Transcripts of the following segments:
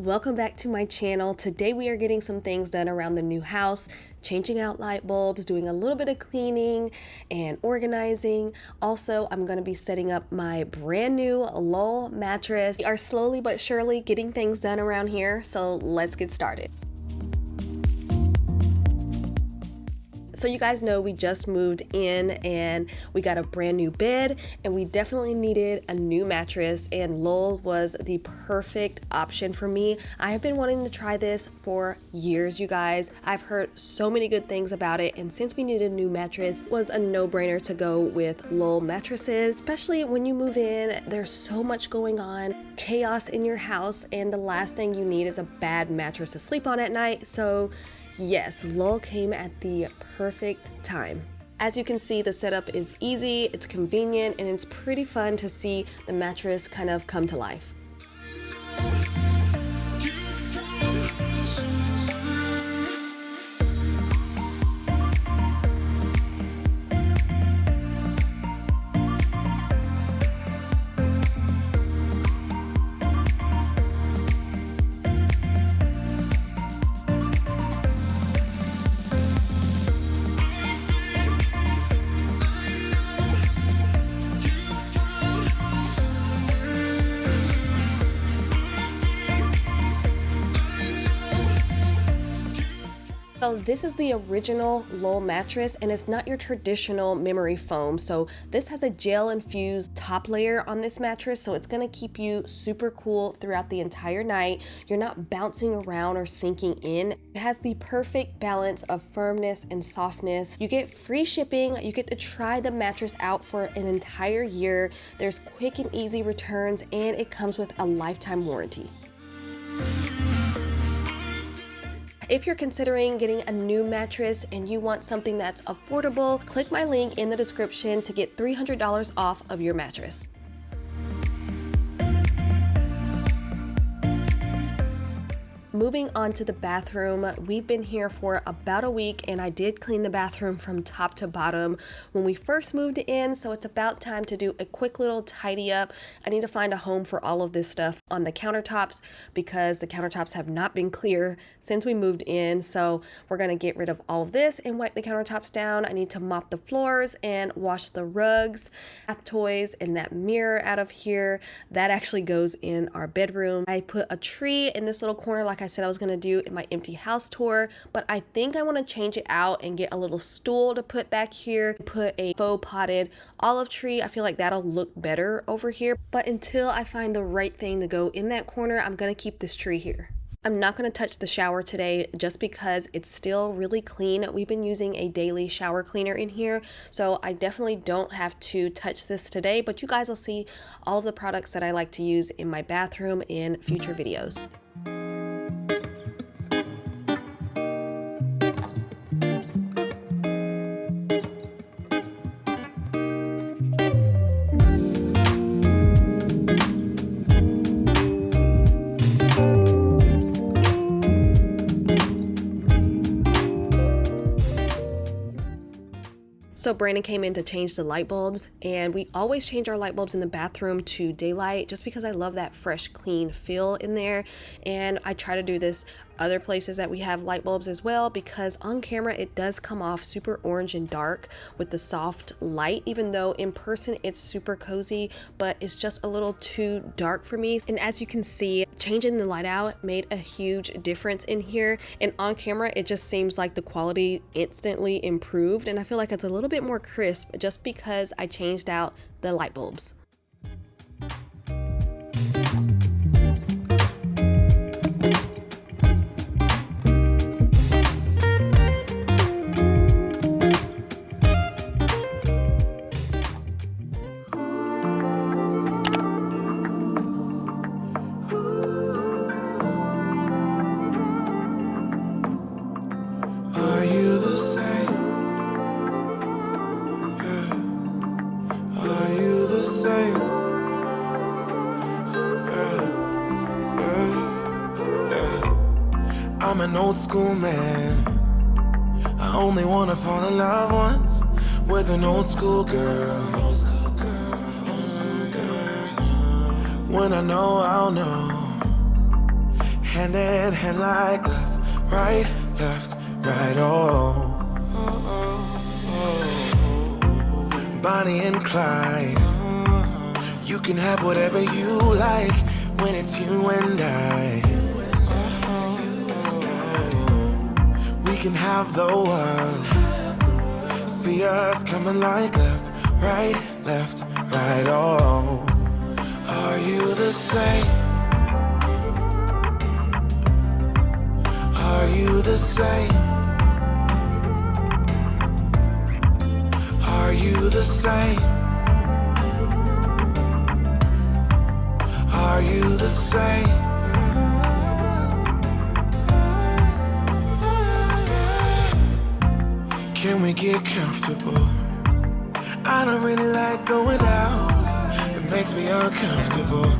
Welcome back to my channel. Today we are getting some things done around the new house, changing out light bulbs, doing a little bit of cleaning and organizing. Also, I'm going to be setting up my brand new Lull mattress. We are slowly but surely getting things done around here, so let's get started. So you guys know we just moved in and we got a brand new bed, and we definitely needed a new mattress, and Lull was the perfect option for me. I have been wanting to try this for years, you guys. I've heard so many good things about it, and since we needed a new mattress, it was a no-brainer to go with Lull mattresses. Especially when you move in, there's so much going on, chaos in your house, and the last thing you need is a bad mattress to sleep on at night. So yes, Lull came at the perfect time. As you can see, the setup is easy, it's convenient, and it's pretty fun to see the mattress kind of come to life. So this is the original Lull mattress, and it's not your traditional memory foam. So this has a gel infused top layer on this mattress, so it's gonna keep you super cool throughout the entire night. You're not bouncing around or sinking in. It has the perfect balance of firmness and softness. You get free shipping. You get to try the mattress out for an entire year. There's quick and easy returns, and it comes with a lifetime warranty. If you're considering getting a new mattress and you want something that's affordable, click my link in the description to get $300 off of your mattress. Moving on to the bathroom, we've been here for about a week, and I did clean the bathroom from top to bottom when we first moved in, so it's about time to do a quick little tidy up. I need to find a home for all of this stuff on the countertops because the countertops have not been clear since we moved in, so we're gonna get rid of all of this and wipe the countertops down. I need to mop the floors and wash the rugs, bath toys, and that mirror out of here. That actually goes in our bedroom. I put a tree in this little corner like I said I was gonna do in my empty house tour, but I think I want to change it out and get a little stool to put back here, put a faux potted olive tree. I feel like that'll look better over here, but until I find the right thing to go in that corner, I'm gonna keep this tree here. I'm not going to touch the shower today just because it's still really clean. We've been using a daily shower cleaner in here, so I definitely don't have to touch this today, but you guys will see all of the products that I like to use in my bathroom in future videos. So Brandon came in to change the light bulbs, and we always change our light bulbs in the bathroom to daylight just because I love that fresh, clean feel in there. And I try to do this other places that we have light bulbs as well, because on camera it does come off super orange and dark with the soft light, even though in person it's super cozy, but it's just a little too dark for me. And as you can see, changing the light out made a huge difference in here, and on camera it just seems like the quality instantly improved, and I feel like it's a little bit more crisp just because I changed out the light bulbs. I'm an old school man. I only wanna fall in love once with an old school girl. Old school girl, old school girl. When I know, I'll know. hand in hand like left, right, oh. Bonnie and Clyde, you can have whatever you like when it's you and I. We can have the world. See us coming like left, right, oh. Are you the same? Are you the same? Are you the same? Are you the same? Can we get comfortable? I don't really like going out. It makes me uncomfortable,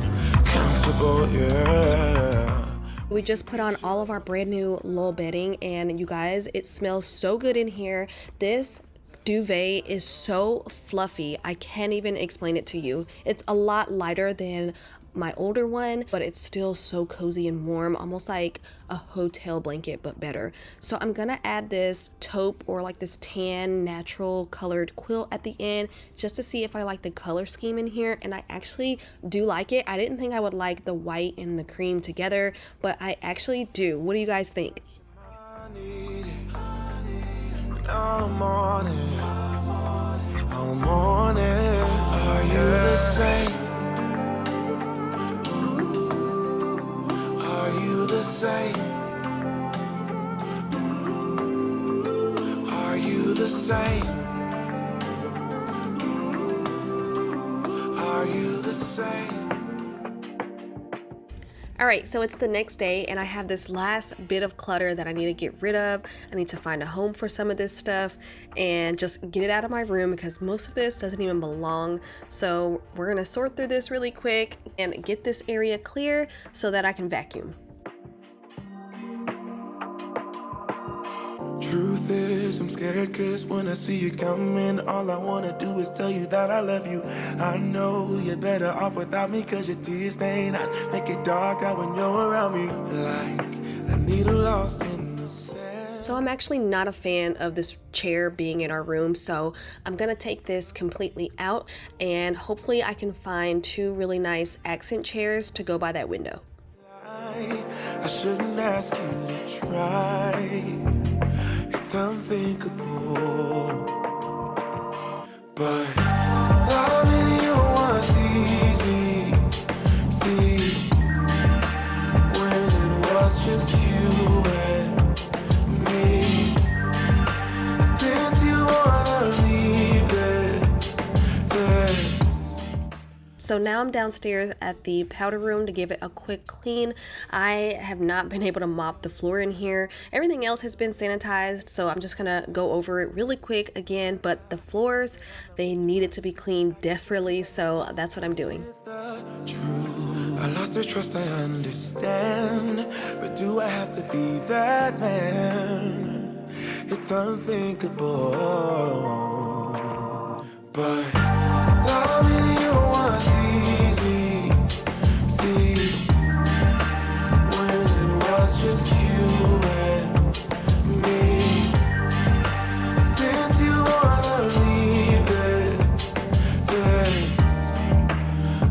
yeah. We just put on all of our brand new Lull bedding, and you guys, it smells so good in here. This duvet is so fluffy, I can't even explain it to you. It's a lot lighter than my older one, but it's still so cozy and warm, almost like a hotel blanket, but better. So I'm gonna add this taupe, or like this tan natural colored quilt at the end, just to see if I like the color scheme in here, and I actually do like it. I didn't think I would like the white and the cream together, but I actually do. What do you guys think? All morning, are you the same? Are you the same? Are you the same? Are you the same? Alright, so it's the next day and I have this last bit of clutter that I need to get rid of. I need to find a home for some of this stuff and just get it out of my room because most of this doesn't even belong. So we're going to sort through this really quick and get this area clear so that I can vacuum. Truth is, I'm scared cause when I see you coming, all I wanna do is tell you that I love you. I know you're better off without me cause your tears stain eyes make it dark out when you're around me. Like a needle lost in the sand. So I'm actually not a fan of this chair being in our room, so I'm gonna take this completely out and hopefully I can find two really nice accent chairs to go by that window. I shouldn't ask you to try. It's unthinkable, but loving you was easy. See, when it was just you and me. Since you wanna leave this. So now I'm downstairs at the powder room to give it a quick clean. I have not been able to mop the floor in here. Everything else has been sanitized, so I'm just gonna go over it really quick again, but the floors, they needed to be cleaned desperately, so that's what I'm doing. True, I lost the trust, I understand, but do I have to be that man? It's unthinkable, but loving you was easy. See, when it was just you and me. Since you wanna leave it, then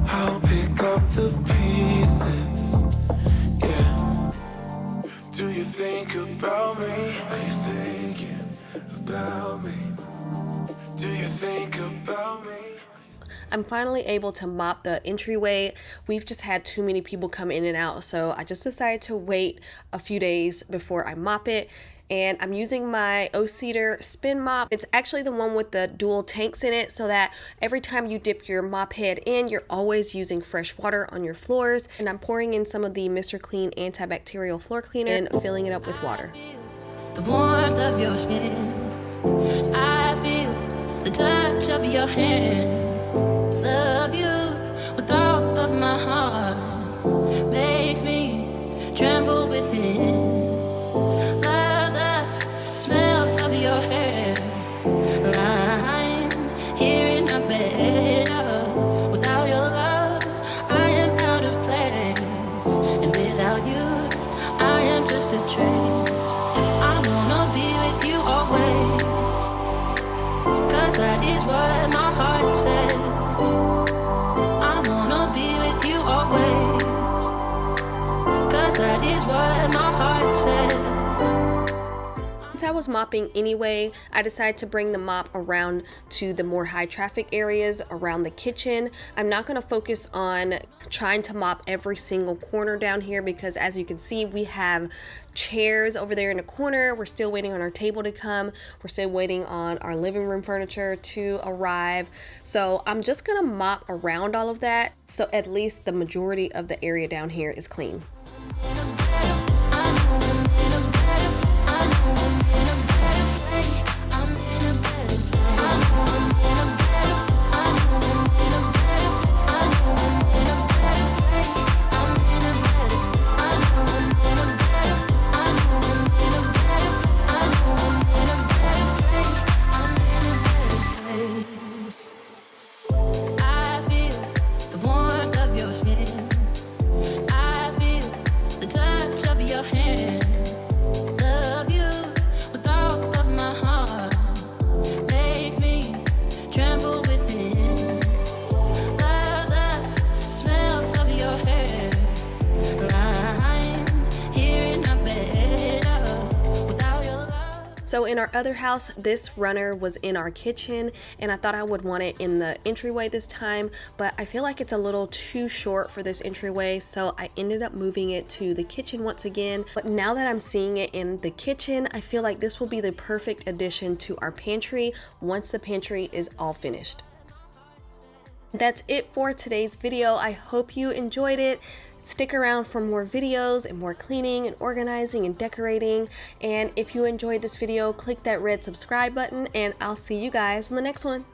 I'll pick up the pieces. Yeah. Do you think about me? Are you thinking about me? Do you think about me? I'm finally able to mop the entryway. We've just had too many people come in and out, so I just decided to wait a few days before I mop it. And I'm using my O-Cedar spin mop. It's actually the one with the dual tanks in it, so that every time you dip your mop head in, you're always using fresh water on your floors. And I'm pouring in some of the Mr. Clean antibacterial floor cleaner and filling it up with water. The warmth of your skin, I feel the touch of your hand. Love you with all of my heart, makes me tremble within. Love the smell of your hair. I'm here in my bed. Without your love, I am out of place. And without you, that is what my heart says. I wanna be with you always, 'cause that is what my heart says. Since I was mopping anyway, I decided to bring the mop around to the more high traffic areas around the kitchen. I'm not going to focus on trying to mop every single corner down here because, as you can see, we have chairs over there in the corner. We're still waiting on our table to come. We're still waiting on our living room furniture to arrive. So I'm just going to mop around all of that, so at least the majority of the area down here is clean. So in our other house, this runner was in our kitchen, and I thought I would want it in the entryway this time, but I feel like it's a little too short for this entryway, so I ended up moving it to the kitchen once again. But now that I'm seeing it in the kitchen, I feel like this will be the perfect addition to our pantry once the pantry is all finished. That's it for today's video. I hope you enjoyed it. Stick around for more videos and more cleaning and organizing and decorating. And if you enjoyed this video, click that red subscribe button, and I'll see you guys in the next one.